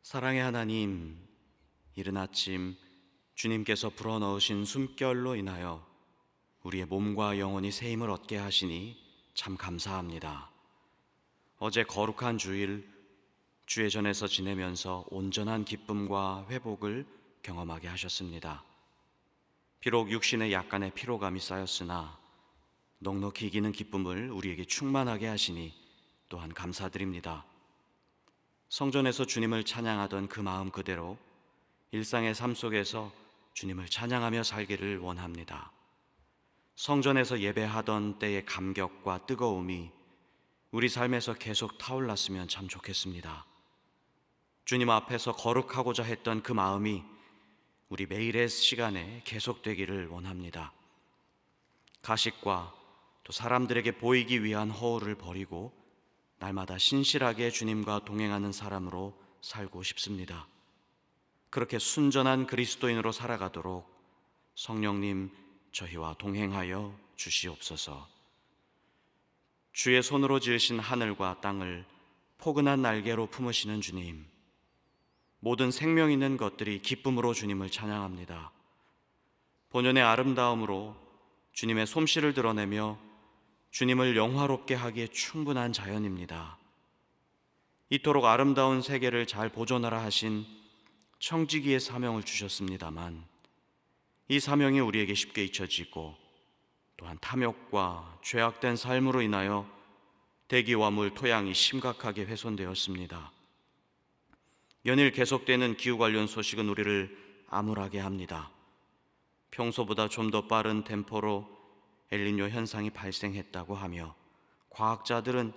사랑의 하나님, 이른 아침 주님께서 불어넣으신 숨결로 인하여 우리의 몸과 영혼이 새 힘을 얻게 하시니 참 감사합니다. 어제 거룩한 주일 주의 전에서 지내면서 온전한 기쁨과 회복을 경험하게 하셨습니다. 비록 육신에 약간의 피로감이 쌓였으나 넉넉히 이기는 기쁨을 우리에게 충만하게 하시니 또한 감사드립니다. 성전에서 주님을 찬양하던 그 마음 그대로 일상의 삶 속에서 주님을 찬양하며 살기를 원합니다. 성전에서 예배하던 때의 감격과 뜨거움이 우리 삶에서 계속 타올랐으면 참 좋겠습니다. 주님 앞에서 거룩하고자 했던 그 마음이 우리 매일의 시간에 계속되기를 원합니다. 가식과 또 사람들에게 보이기 위한 허울을 버리고 날마다 신실하게 주님과 동행하는 사람으로 살고 싶습니다. 그렇게 순전한 그리스도인으로 살아가도록 성령님 저희와 동행하여 주시옵소서. 주의 손으로 지으신 하늘과 땅을 포근한 날개로 품으시는 주님, 모든 생명 있는 것들이 기쁨으로 주님을 찬양합니다. 본연의 아름다움으로 주님의 솜씨를 드러내며 주님을 영화롭게 하기에 충분한 자연입니다. 이토록 아름다운 세계를 잘 보존하라 하신 청지기의 사명을 주셨습니다만 이 사명이 우리에게 쉽게 잊혀지고 또한 탐욕과 죄악된 삶으로 인하여 대기와 물, 토양이 심각하게 훼손되었습니다. 연일 계속되는 기후 관련 소식은 우리를 암울하게 합니다. 평소보다 좀 더 빠른 템포로 엘니뇨 현상이 발생했다고 하며 과학자들은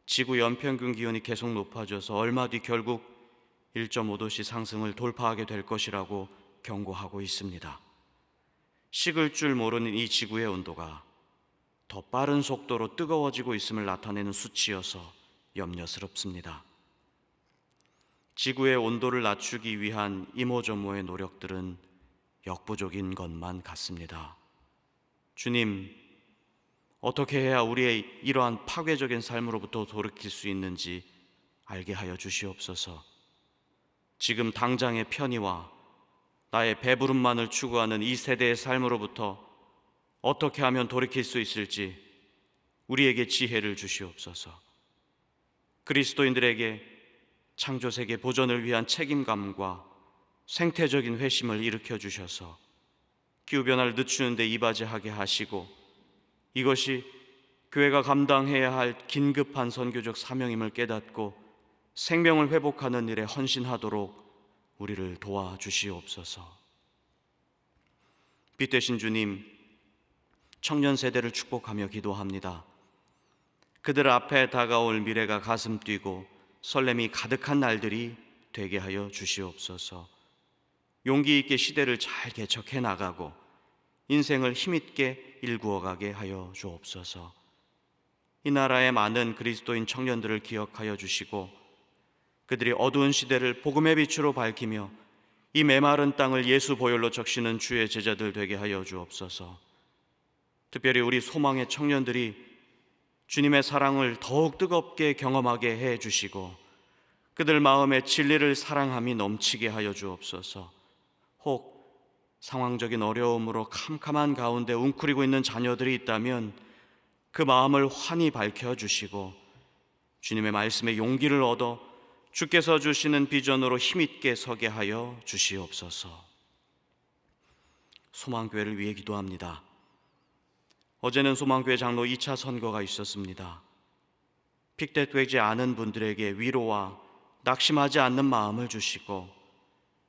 지구 연평균 기온이 계속 높아져서 얼마 뒤 결국 1.5도씨 상승을 돌파하게 될 것이라고 경고하고 있습니다. 식을 줄 모르는 이 지구의 온도가 더 빠른 속도로 뜨거워지고 있음을 나타내는 수치여서 염려스럽습니다. 지구의 온도를 낮추기 위한 이모저모의 노력들은 역부족인 것만 같습니다. 주님, 어떻게 해야 우리의 이러한 파괴적인 삶으로부터 돌이킬 수 있는지 알게 하여 주시옵소서. 지금 당장의 편의와 나의 배부름만을 추구하는 이 세대의 삶으로부터 어떻게 하면 돌이킬 수 있을지 우리에게 지혜를 주시옵소서. 그리스도인들에게 창조세계 보존을 위한 책임감과 생태적인 회심을 일으켜 주셔서 기후변화를 늦추는 데 이바지하게 하시고 이것이 교회가 감당해야 할 긴급한 선교적 사명임을 깨닫고 생명을 회복하는 일에 헌신하도록 우리를 도와주시옵소서. 빛 되신 주님, 청년 세대를 축복하며 기도합니다. 그들 앞에 다가올 미래가 가슴 뛰고 설렘이 가득한 날들이 되게 하여 주시옵소서. 용기 있게 시대를 잘 개척해 나가고 인생을 힘있게 일구어가게 하여 주옵소서. 이 나라의 많은 그리스도인 청년들을 기억하여 주시고 그들이 어두운 시대를 복음의 빛으로 밝히며 이 메마른 땅을 예수 보혈로 적시는 주의 제자들 되게 하여 주옵소서. 특별히 우리 소망의 청년들이 주님의 사랑을 더욱 뜨겁게 경험하게 해 주시고 그들 마음에 진리를 사랑함이 넘치게 하여 주옵소서. 혹 상황적인 어려움으로 캄캄한 가운데 웅크리고 있는 자녀들이 있다면 그 마음을 환히 밝혀주시고 주님의 말씀에 용기를 얻어 주께서 주시는 비전으로 힘있게 서게 하여 주시옵소서. 소망교회를 위해 기도합니다. 어제는 소망교회 장로 2차 선거가 있었습니다. 픽대되지 않은 분들에게 위로와 낙심하지 않는 마음을 주시고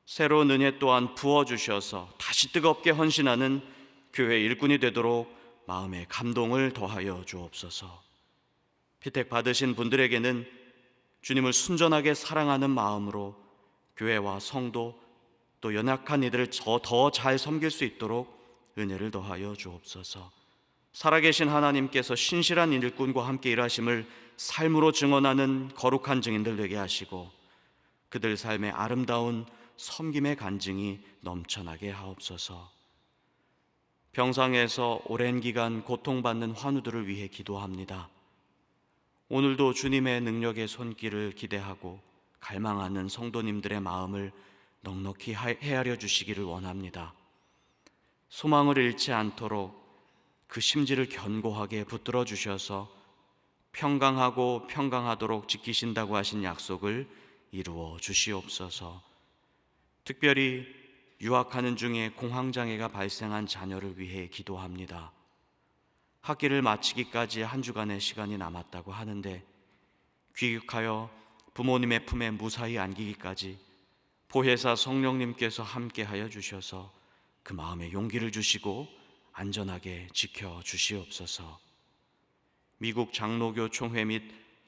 새로운 은혜 또한 부어주셔서 다시 뜨겁게 헌신하는 교회 일꾼이 되도록 마음의 감동을 더하여 주옵소서. 피택 받으신 분들에게는 주님을 순전하게 사랑하는 마음으로 교회와 성도 또 연약한 이들을 더 잘 섬길 수 있도록 은혜를 더하여 주옵소서. 살아계신 하나님께서 신실한 일꾼과 함께 일하심을 삶으로 증언하는 거룩한 증인들 되게 하시고 그들 삶의 아름다운 섬김의 간증이 넘쳐나게 하옵소서. 병상에서 오랜 기간 고통받는 환우들을 위해 기도합니다. 오늘도 주님의 능력의 손길을 기대하고 갈망하는 성도님들의 마음을 넉넉히 헤아려 주시기를 원합니다. 소망을 잃지 않도록 그 심지를 견고하게 붙들어 주셔서 평강하고 평강하도록 지키신다고 하신 약속을 이루어 주시옵소서. 특별히 유학하는 중에 공황장애가 발생한 자녀를 위해 기도합니다. 학기를 마치기까지 한 주간의 시간이 남았다고 하는데 귀국하여 부모님의 품에 무사히 안기기까지 보혜사 성령님께서 함께하여 주셔서 그 마음에 용기를 주시고 안전하게 지켜 주시옵소서. 미국 장로교 총회 및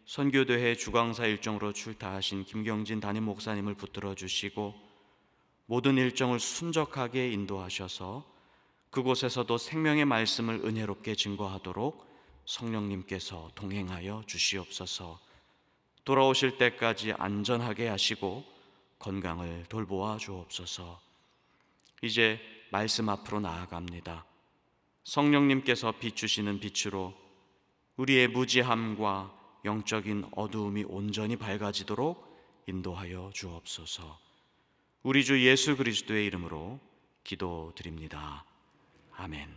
선교대회 주광사 일정으로 출타하신 김경진 담임 목사님을 붙들어 주시고 모든 일정을 순적하게 인도하셔서 그곳에서도 생명의 말씀을 은혜롭게 증거하도록 성령님께서 동행하여 주시옵소서. 돌아오실 때까지 안전하게 하시고 건강을 돌보아 주옵소서. 이제 말씀 앞으로 나아갑니다. 성령님께서 비추시는 빛으로 우리의 무지함과 영적인 어두움이 온전히 밝아지도록 인도하여 주옵소서. 우리 주 예수 그리스도의 이름으로 기도드립니다. 아멘.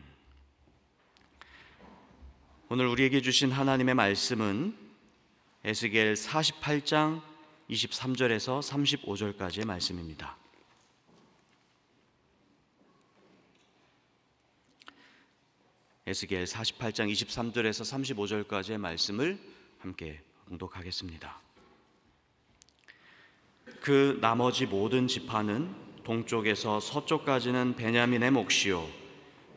오늘 우리에게 주신 하나님의 말씀은 에스겔 48장 23절에서 35절까지의 말씀입니다. 에스겔 48장 23절에서 35절까지의 말씀을 함께 봉독하겠습니다. 그 나머지 모든 지파는 동쪽에서 서쪽까지는 베냐민의 몫이요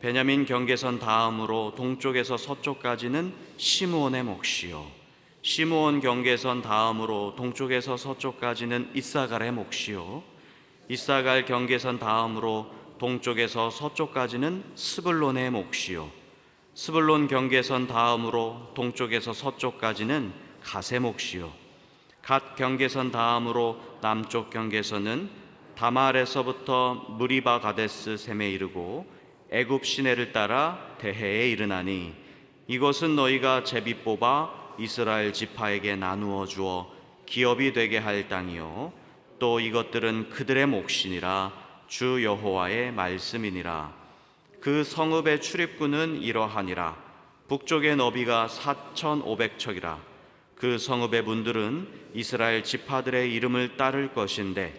베냐민 경계선 다음으로 동쪽에서 서쪽까지는 시므온의 몫이요 시므온 경계선 다음으로 동쪽에서 서쪽까지는 이사갈의 몫이요 이사갈 경계선 다음으로 동쪽에서 서쪽까지는 스불론의 몫이요 스불론 경계선 다음으로 동쪽에서 서쪽까지는 갓의 몫이요 갓 경계선 다음으로 남쪽 경계선은 다말에서부터 무리바 가데스 셈에 이르고 애굽 시내를 따라 대해에 이르나니 이것은 너희가 제비 뽑아 이스라엘 지파에게 나누어 주어 기업이 되게 할 땅이요 또 이것들은 그들의 몫이니라 주 여호와의 말씀이니라. 그 성읍의 출입구는 이러하니라. 북쪽의 너비가 4,500척이라. 그 성읍의 문들은 이스라엘 지파들의 이름을 따를 것인데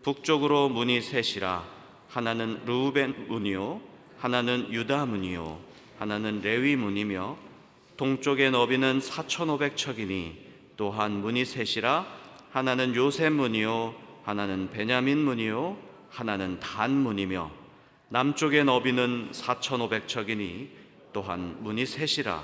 북쪽으로 문이 셋이라. 하나는 르우벤 문이요 하나는 유다 문이요 하나는 레위 문이며 동쪽의 너비는 4,500척이니 또한 문이 셋이라. 하나는 요셉 문이요 하나는 베냐민 문이요 하나는 단 문이며 남쪽의 너비는 4,500척이니 또한 문이 셋이라.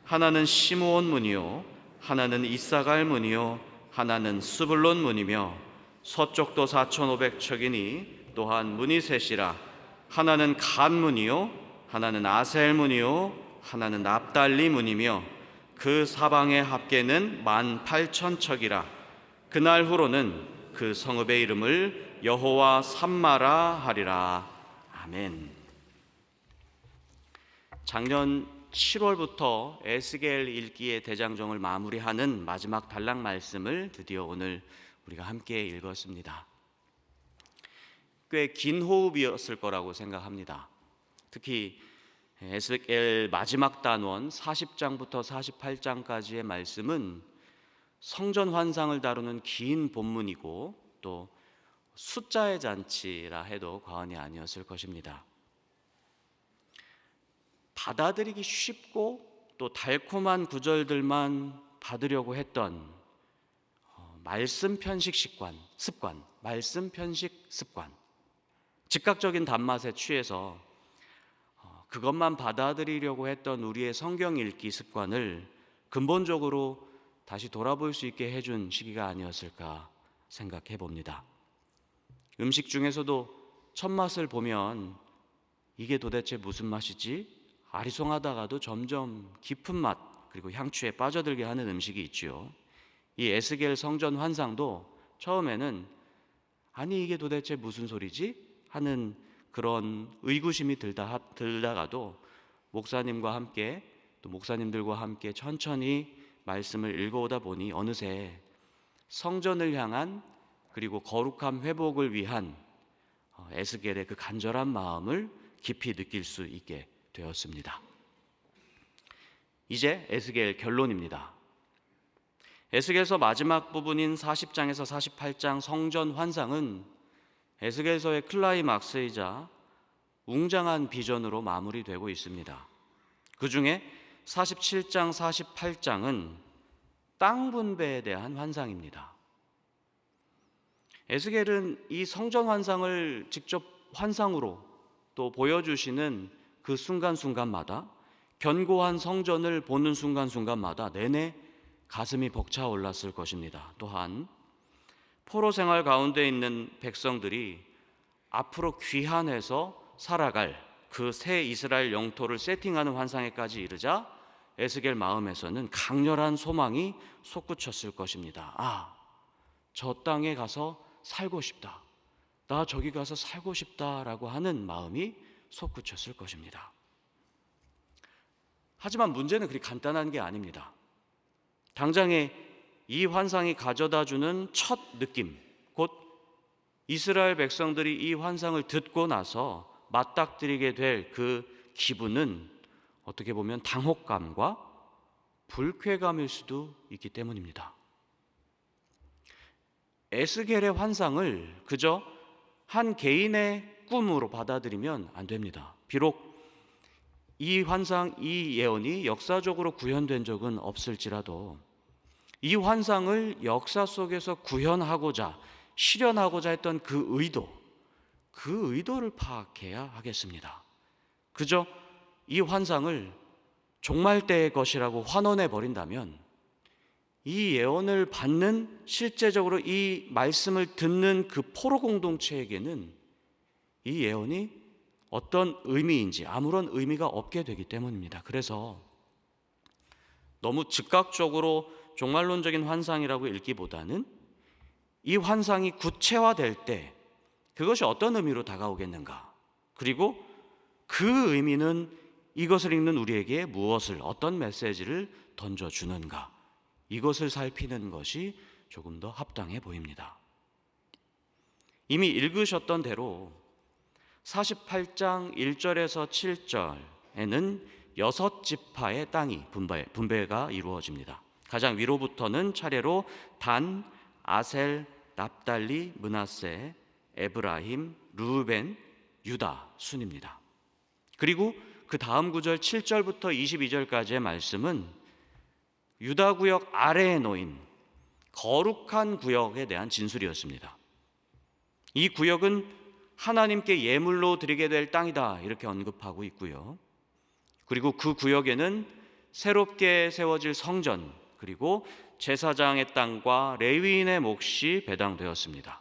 하나는 시므온 문이요 하나는 이사갈 문이요 하나는 스불론 문이며 서쪽도 4,500척이니 또한 문이 셋이라. 하나는 갓 문이요 하나는 아셀 문이요 하나는 납달리 문이며 그 사방의 합계는 18,000척이라. 그날 후로는 그 성읍의 이름을 여호와 삼마라 하리라. 아멘. 작년 7월부터 에스겔 읽기의 대장정을 마무리하는 마지막 단락 말씀을 드디어 오늘 우리가 함께 읽었습니다. 꽤 긴 호흡이었을 거라고 생각합니다. 특히 에스겔 마지막 단원 40장부터 48장까지의 말씀은 성전 환상을 다루는 긴 본문이고 또 숫자의 잔치라 해도 과언이 아니었을 것입니다. 받아들이기 쉽고 또 달콤한 구절들만 받으려고 했던 말씀 편식 습관, 말씀 편식 습관, 즉각적인 단맛에 취해서 그것만 받아들이려고 했던 우리의 성경 읽기 습관을 근본적으로 다시 돌아볼 수 있게 해준 시기가 아니었을까 생각해 봅니다. 음식 중에서도 첫 맛을 보면 이게 도대체 무슨 맛이지? 아리송하다가도 점점 깊은 맛 그리고 향취에 빠져들게 하는 음식이 있지요. 이 에스겔 성전 환상도 처음에는 아니 이게 도대체 무슨 소리지? 하는 그런 의구심이 들다가도 목사님과 함께 또 목사님들과 함께 천천히 말씀을 읽어오다 보니 어느새 성전을 향한 그리고 거룩함 회복을 위한 에스겔의 그 간절한 마음을 깊이 느낄 수 있게 되었습니다. 이제 에스겔 결론입니다. 에스겔서 마지막 부분인 40장에서 48장 성전 환상은 에스겔서의 클라이막스이자 웅장한 비전으로 마무리되고 있습니다. 그 중에 47장, 48장은 땅 분배에 대한 환상입니다. 에스겔은 이 성전 환상을 직접 환상으로 또 보여주시는 그 순간순간마다, 견고한 성전을 보는 순간순간마다 내내 가슴이 벅차올랐을 것입니다. 또한 포로 생활 가운데 있는 백성들이 앞으로 귀환해서 살아갈 그 새 이스라엘 영토를 세팅하는 환상에까지 이르자 에스겔 마음에서는 강렬한 소망이 솟구쳤을 것입니다. 저 땅에 가서 살고 싶다. 나 저기 가서 살고 싶다라고 하는 마음이 솟구쳤을 것입니다. 하지만 문제는 그리 간단한 게 아닙니다. 당장에 이 환상이 가져다주는 첫 느낌, 곧 이스라엘 백성들이 이 환상을 듣고 나서 맞닥뜨리게 될 그 기분은 어떻게 보면 당혹감과 불쾌감일 수도 있기 때문입니다. 에스겔의 환상을 그저 한 개인의 꿈으로 받아들이면 안 됩니다. 비록 이 환상, 이 예언이 역사적으로 구현된 적은 없을지라도 이 환상을 역사 속에서 구현하고자, 실현하고자 했던 그 의도를 파악해야 하겠습니다. 그저 이 환상을 종말 때의 것이라고 환원해 버린다면 이 예언을 받는, 실제적으로 이 말씀을 듣는 그 포로 공동체에게는 이 예언이 어떤 의미인지 아무런 의미가 없게 되기 때문입니다. 그래서 너무 즉각적으로 종말론적인 환상이라고 읽기보다는 이 환상이 구체화될 때 그것이 어떤 의미로 다가오겠는가, 그리고 그 의미는 이것을 읽는 우리에게 무엇을, 어떤 메시지를 던져주는가, 이것을 살피는 것이 조금 더 합당해 보입니다. 이미 읽으셨던 대로 48장 1절에서 7절에는 6지파의 땅이 분배가 이루어집니다. 가장 위로부터는 차례로 단, 아셀, 납달리, 므낫세, 에브라임, 르우벤, 유다 순입니다. 그리고 그 다음 구절 7절부터 22절까지의 말씀은 유다 구역 아래에 놓인 거룩한 구역에 대한 진술이었습니다. 이 구역은 하나님께 예물로 드리게 될 땅이다, 이렇게 언급하고 있고요. 그리고 그 구역에는 새롭게 세워질 성전, 그리고 제사장의 땅과 레위인의 몫이 배당되었습니다.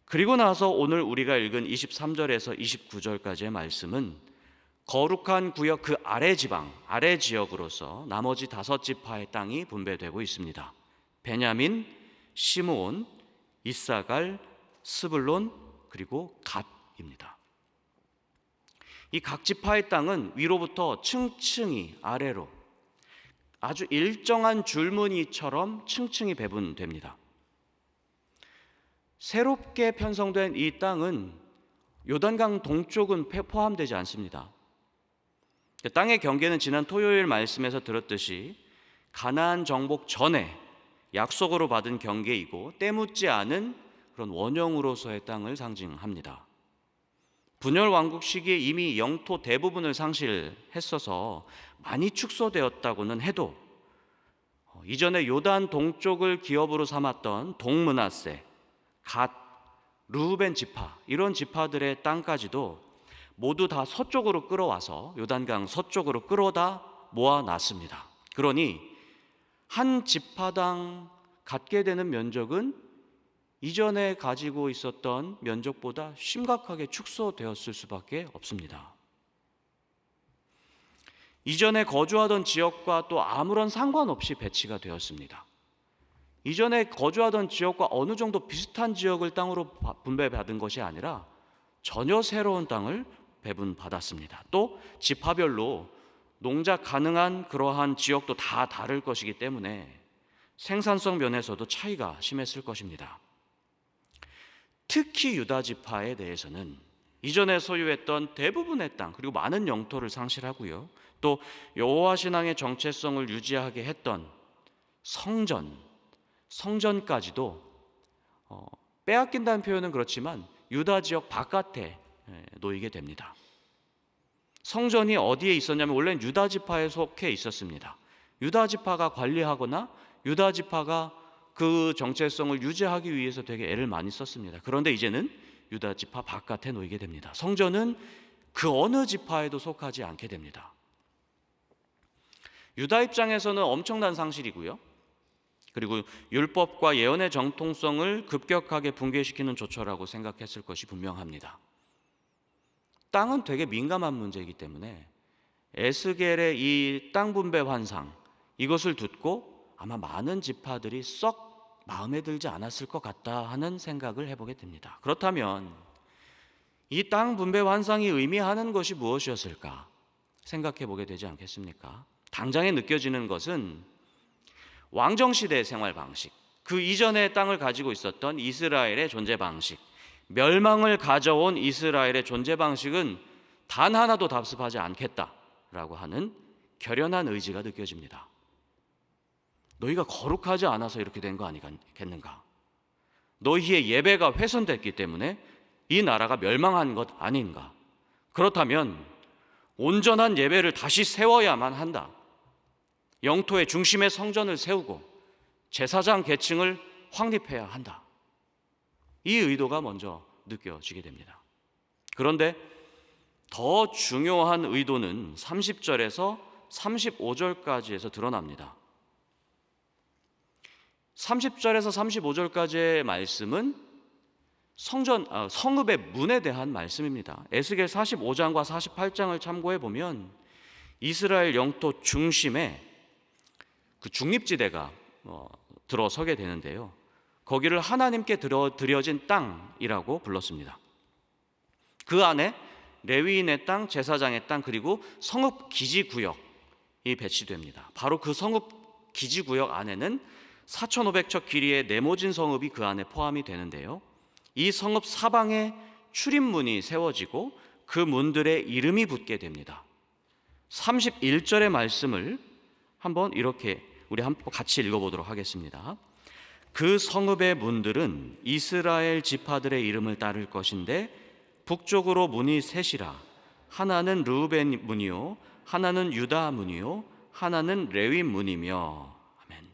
그리고 나서 오늘 우리가 읽은 23절에서 29절까지의 말씀은 거룩한 구역 그 아래 지방, 아래 지역으로서 나머지 5지파의 땅이 분배되고 있습니다. 베냐민, 시므온, 이사갈, 스불론, 그리고 갓입니다. 이 각 지파의 땅은 위로부터 층층이 아래로 아주 일정한 줄무늬처럼 층층이 배분됩니다. 새롭게 편성된 이 땅은 요단강 동쪽은 포함되지 않습니다. 땅의 경계는 지난 토요일 말씀에서 들었듯이 가나안 정복 전에 약속으로 받은 경계이고 때묻지 않은 그런 원형으로서의 땅을 상징합니다. 분열 왕국 시기에 이미 영토 대부분을 상실했어서 많이 축소되었다고는 해도 이전에 요단 동쪽을 기업으로 삼았던 동므낫세, 갓, 르우벤 지파, 이런 지파들의 땅까지도 모두 다 서쪽으로 끌어와서 요단강 서쪽으로 끌어다 모아놨습니다. 그러니 한 지파당 갖게 되는 면적은 이전에 가지고 있었던 면적보다 심각하게 축소되었을 수밖에 없습니다. 이전에 거주하던 지역과 또 아무런 상관없이 배치가 되었습니다. 이전에 거주하던 지역과 어느 정도 비슷한 지역을 땅으로 분배받은 것이 아니라 전혀 새로운 땅을 배분받았습니다. 또 지파별로 농작 가능한 그러한 지역도 다 다를 것이기 때문에 생산성 면에서도 차이가 심했을 것입니다. 특히 유다 지파에 대해서는 이전에 소유했던 대부분의 땅 그리고 많은 영토를 상실하고요. 또 여호와 신앙의 정체성을 유지하게 했던 성전까지도 빼앗긴다는 표현은 그렇지만 유다 지역 바깥에 놓이게 됩니다. 성전이 어디에 있었냐면 원래는 유다 지파에 속해 있었습니다. 유다 지파가 관리하거나 유다 지파가 그 정체성을 유지하기 위해서 되게 애를 많이 썼습니다. 그런데 이제는 유다 지파 바깥에 놓이게 됩니다. 성전은 그 어느 지파에도 속하지 않게 됩니다. 유다 입장에서는 엄청난 상실이고요. 그리고 율법과 예언의 정통성을 급격하게 붕괴시키는 조처라고 생각했을 것이 분명합니다. 땅은 되게 민감한 문제이기 때문에 에스겔의 이 땅 분배 환상, 이것을 듣고 아마 많은 지파들이 썩 마음에 들지 않았을 것 같다 하는 생각을 해보게 됩니다. 그렇다면 이 땅 분배 환상이 의미하는 것이 무엇이었을까 생각해 보게 되지 않겠습니까? 당장에 느껴지는 것은 왕정시대의 생활 방식, 그 이전의 땅을 가지고 있었던 이스라엘의 존재 방식, 멸망을 가져온 이스라엘의 존재 방식은 단 하나도 답습하지 않겠다라고 하는 결연한 의지가 느껴집니다. 너희가 거룩하지 않아서 이렇게 된 거 아니겠는가? 너희의 예배가 훼손됐기 때문에 이 나라가 멸망한 것 아닌가? 그렇다면 온전한 예배를 다시 세워야만 한다. 영토의 중심에 성전을 세우고 제사장 계층을 확립해야 한다. 이 의도가 먼저 느껴지게 됩니다. 그런데 더 중요한 의도는 30절에서 35절까지에서 드러납니다. 30절에서 35절까지의 말씀은 성읍의 문에 대한 말씀입니다. 에스겔 45장과 48장을 참고해 보면 이스라엘 영토 중심에 그 중립지대가 들어서게 되는데요. 거기를 하나님께 드려진 땅이라고 불렀습니다. 그 안에 레위인의 땅, 제사장의 땅, 그리고 성읍 기지구역이 배치됩니다. 바로 그 성읍 기지구역 안에는 4,500척 길이의 네모진 성읍이 그 안에 포함이 되는데요. 이 성읍 사방에 출입문이 세워지고 그 문들의 이름이 붙게 됩니다. 31절의 말씀을 한번 이렇게 우리 한번 같이 읽어보도록 하겠습니다. 그 성읍의 문들은 이스라엘 지파들의 이름을 따를 것인데 북쪽으로 문이 셋이라. 하나는 르우벤 문이요, 하나는 유다 문이요, 하나는 레위 문이며. 아멘.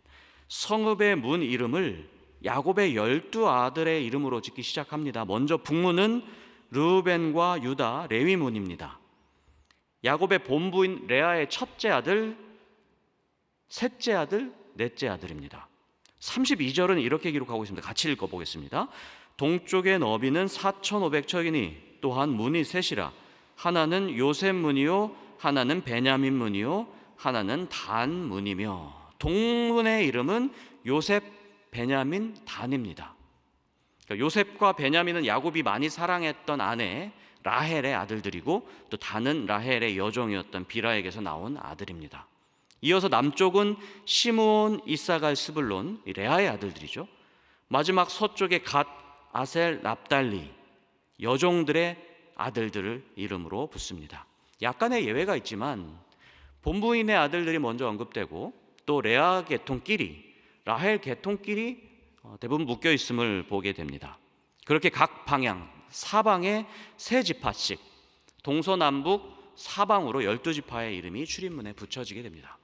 성읍의 문 이름을 야곱의 12아들의 이름으로 짓기 시작합니다. 먼저 북문은 르우벤과 유다, 레위 문입니다. 야곱의 본부인 레아의 첫째 아들, 셋째 아들, 넷째 아들입니다. 32절은 이렇게 기록하고 있습니다. 같이 읽어보겠습니다. 동쪽의 너비는 4,500척이니 또한 문이 셋이라. 하나는 요셉 문이요, 하나는 베냐민 문이요, 하나는 단 문이며. 동문의 이름은 요셉, 베냐민, 단입니다. 그러니까 요셉과 베냐민은 야곱이 많이 사랑했던 아내 라헬의 아들들이고 또 단은 라헬의 여종이었던 비라에게서 나온 아들입니다. 이어서 남쪽은 시므온, 이사갈, 스불론, 레아의 아들들이죠. 마지막 서쪽에 갓, 아셀, 납달리, 여종들의 아들들을 이름으로 붙습니다. 약간의 예외가 있지만 본부인의 아들들이 먼저 언급되고 또 레아 계통끼리, 라헬 계통끼리 대부분 묶여 있음을 보게 됩니다. 그렇게 각 방향, 사방에 세 지파씩, 동서남북 사방으로 12지파의 이름이 출입문에 붙여지게 됩니다.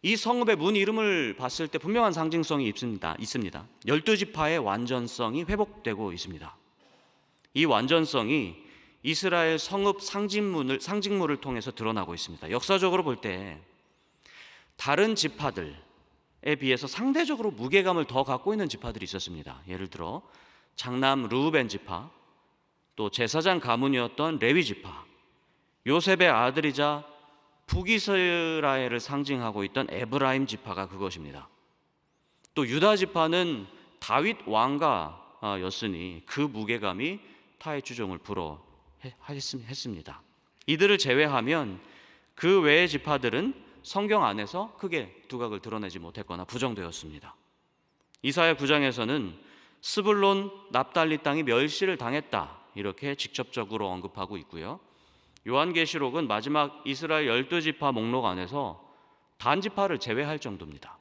이 성읍의 문 이름을 봤을 때 분명한 상징성이 있습니다. 12지파의 완전성이 회복되고 있습니다. 이 완전성이 이스라엘 성읍 상징물을 통해서 드러나고 있습니다. 역사적으로 볼 때 다른 지파들에 비해서 상대적으로 무게감을 더 갖고 있는 지파들이 있었습니다. 예를 들어 장남 르우벤 지파, 또 제사장 가문이었던 레위 지파, 요셉의 아들이자 북이스라엘을 상징하고 있던 에브라임 지파가 그것입니다. 또 유다 지파는 다윗 왕가였으니 그 무게감이 타의 주종을 불허했습니다. 이들을 제외하면 그 외의 지파들은 성경 안에서 크게 두각을 드러내지 못했거나 부정되었습니다. 이사야 9장에서는 스불론 납달리 땅이 멸시를 당했다 이렇게 직접적으로 언급하고 있고요. 요한계시록은 마지막 이스라엘 12지파 목록 안에서 단지파를 제외할 정도입니다.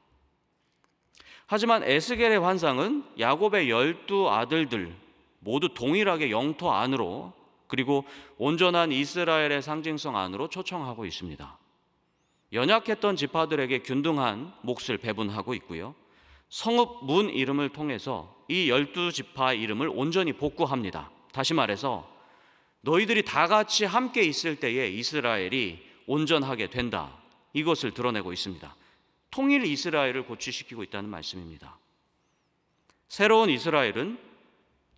하지만 에스겔의 환상은 야곱의 12아들들 모두 동일하게 영토 안으로, 그리고 온전한 이스라엘의 상징성 안으로 초청하고 있습니다. 연약했던 지파들에게 균등한 몫을 배분하고 있고요. 성읍 문 이름을 통해서 이 12지파 이름을 온전히 복구합니다. 다시 말해서 너희들이 다 같이 함께 있을 때에 이스라엘이 온전하게 된다, 이것을 드러내고 있습니다. 통일 이스라엘을 고취시키고 있다는 말씀입니다. 새로운 이스라엘은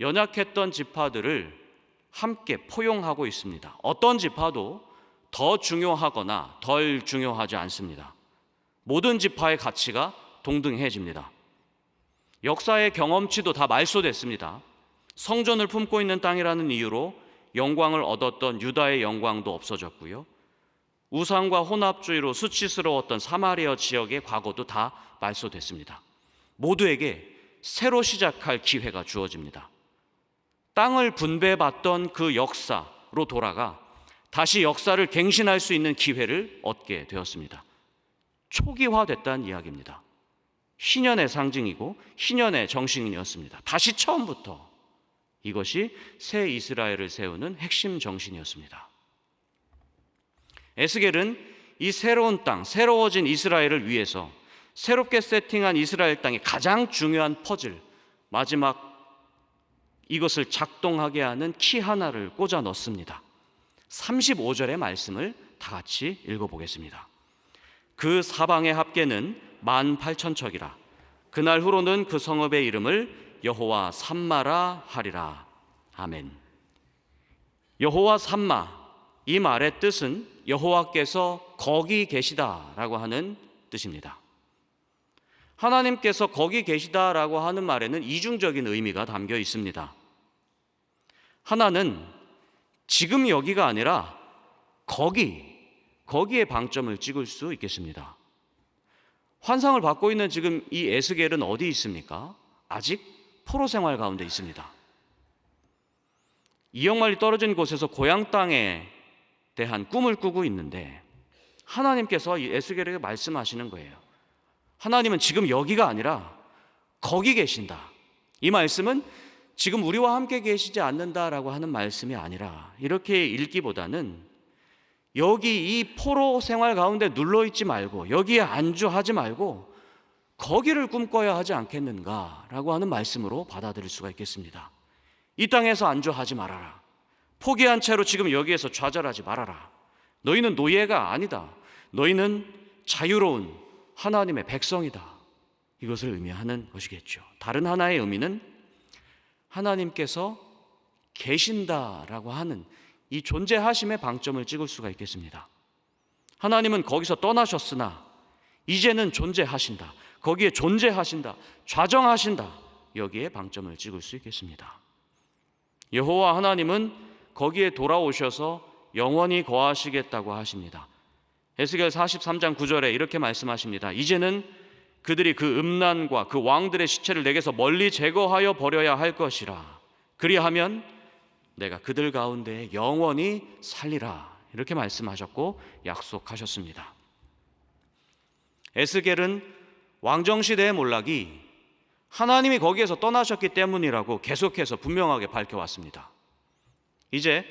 연약했던 지파들을 함께 포용하고 있습니다. 어떤 지파도 더 중요하거나 덜 중요하지 않습니다. 모든 지파의 가치가 동등해집니다. 역사의 경험치도 다 말소됐습니다. 성전을 품고 있는 땅이라는 이유로 영광을 얻었던 유다의 영광도 없어졌고요. 우상과 혼합주의로 수치스러웠던 사마리아 지역의 과거도 다 말소됐습니다. 모두에게 새로 시작할 기회가 주어집니다. 땅을 분배받던 그 역사로 돌아가 다시 역사를 갱신할 수 있는 기회를 얻게 되었습니다. 초기화됐다는 이야기입니다. 희년의 상징이고 희년의 정신이었습니다. 다시 처음부터 이것이 새 이스라엘을 세우는 핵심 정신이었습니다. 에스겔은 이 새로운 땅, 새로워진 이스라엘을 위해서 새롭게 세팅한 이스라엘 땅의 가장 중요한 퍼즐, 마지막 이것을 작동하게 하는 키 하나를 꽂아 넣습니다. 35절의 말씀을 다 같이 읽어보겠습니다. 그 사방의 합계는 18,000척이라. 그날 후로는 그 성읍의 이름을 여호와 삼마라 하리라. 아멘. 여호와 삼마, 이 말의 뜻은 여호와께서 거기 계시다라고 하는 뜻입니다. 하나님께서 거기 계시다라고 하는 말에는 이중적인 의미가 담겨 있습니다. 하나는 지금 여기가 아니라 거기에 방점을 찍을 수 있겠습니다. 환상을 받고 있는 지금 이 에스겔은 어디 있습니까? 아직 포로 생활 가운데 있습니다. 이역말리 떨어진 곳에서 고향 땅에 대한 꿈을 꾸고 있는데 하나님께서 이 에스겔에게 말씀하시는 거예요. 하나님은 지금 여기가 아니라 거기 계신다. 이 말씀은 지금 우리와 함께 계시지 않는다라고 하는 말씀이 아니라, 이렇게 읽기보다는 여기 이 포로 생활 가운데 눌러있지 말고 여기에 안주하지 말고 거기를 꿈꿔야 하지 않겠는가라고 하는 말씀으로 받아들일 수가 있겠습니다. 이 땅에서 안주하지 말아라. 포기한 채로 지금 여기에서 좌절하지 말아라. 너희는 노예가 아니다. 너희는 자유로운 하나님의 백성이다. 이것을 의미하는 것이겠죠. 다른 하나의 의미는 하나님께서 계신다라고 하는 이 존재하심의 방점을 찍을 수가 있겠습니다. 하나님은 거기서 떠나셨으나 이제는 존재하신다. 거기에 존재하신다. 좌정하신다. 여기에 방점을 찍을 수 있겠습니다. 여호와 하나님은 거기에 돌아오셔서 영원히 거하시겠다고 하십니다. 에스겔 43장 9절에 이렇게 말씀하십니다. 이제는 그들이 그 음란과 그 왕들의 시체를 내게서 멀리 제거하여 버려야 할 것이라. 그리하면 내가 그들 가운데 영원히 살리라. 이렇게 말씀하셨고 약속하셨습니다. 에스겔은 왕정시대의 몰락이 하나님이 거기에서 떠나셨기 때문이라고 계속해서 분명하게 밝혀왔습니다. 이제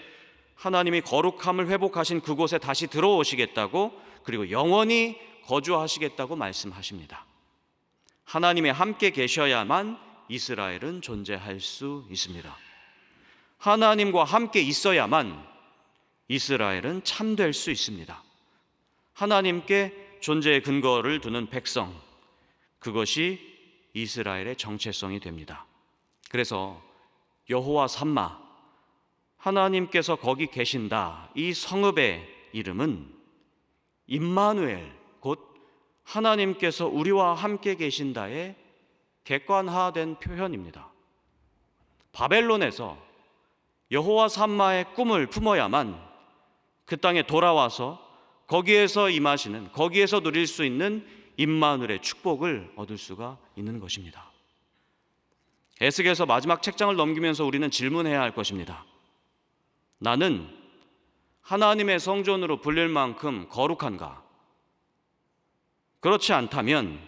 하나님이 거룩함을 회복하신 그곳에 다시 들어오시겠다고, 그리고 영원히 거주하시겠다고 말씀하십니다. 하나님이 함께 계셔야만 이스라엘은 존재할 수 있습니다. 하나님과 함께 있어야만 이스라엘은 참될 수 있습니다. 하나님께 존재의 근거를 두는 백성, 그것이 이스라엘의 정체성이 됩니다. 그래서 여호와 삼마, 하나님께서 거기 계신다, 이 성읍의 이름은 임마누엘, 곧 하나님께서 우리와 함께 계신다의 객관화된 표현입니다. 바벨론에서 여호와 삼마의 꿈을 품어야만 그 땅에 돌아와서 거기에서 임하시는, 거기에서 누릴 수 있는 임마누엘의 축복을 얻을 수가 있는 것입니다. 에스겔서 마지막 책장을 넘기면서 우리는 질문해야 할 것입니다. 나는 하나님의 성전으로 불릴 만큼 거룩한가? 그렇지 않다면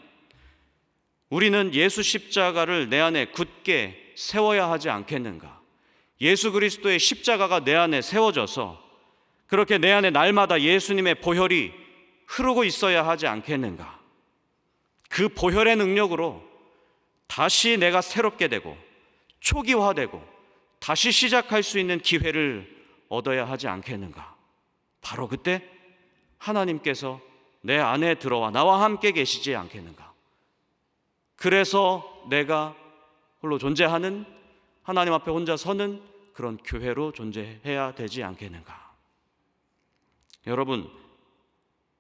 우리는 예수 십자가를 내 안에 굳게 세워야 하지 않겠는가? 예수 그리스도의 십자가가 내 안에 세워져서 그렇게 내 안에 날마다 예수님의 보혈이 흐르고 있어야 하지 않겠는가? 그 보혈의 능력으로 다시 내가 새롭게 되고 초기화되고 다시 시작할 수 있는 기회를 얻어야 하지 않겠는가? 바로 그때 하나님께서 내 안에 들어와 나와 함께 계시지 않겠는가? 그래서 내가 홀로 존재하는, 하나님 앞에 혼자 서는 그런 교회로 존재해야 되지 않겠는가? 여러분,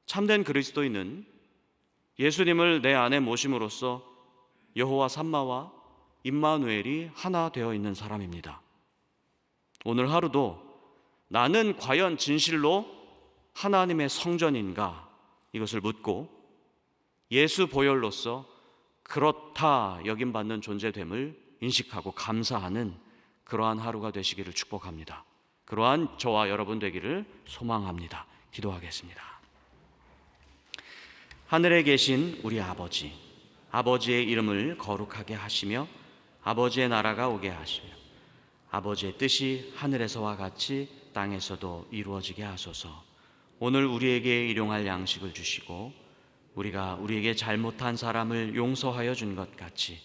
참된 그리스도인은 예수님을 내 안에 모심으로써 여호와 삼마와 임마누엘이 하나 되어 있는 사람입니다. 오늘 하루도 나는 과연 진실로 하나님의 성전인가? 이것을 묻고 예수 보혈로서 그렇다 여김받는 존재됨을 인식하고 감사하는 그러한 하루가 되시기를 축복합니다. 그러한 저와 여러분 되기를 소망합니다. 기도하겠습니다. 하늘에 계신 우리 아버지, 아버지의 이름을 거룩하게 하시며 아버지의 나라가 오게 하시며 아버지의 뜻이 하늘에서와 같이 땅에서도 이루어지게 하소서. 오늘 우리에게 일용할 양식을 주시고 우리가 우리에게 잘못한 사람을 용서하여 준 것 같이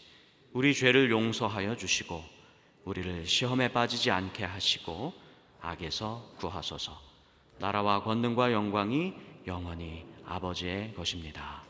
우리 죄를 용서하여 주시고 우리를 시험에 빠지지 않게 하시고 악에서 구하소서. 나라와 권능과 영광이 영원히 아버지의 것입니다.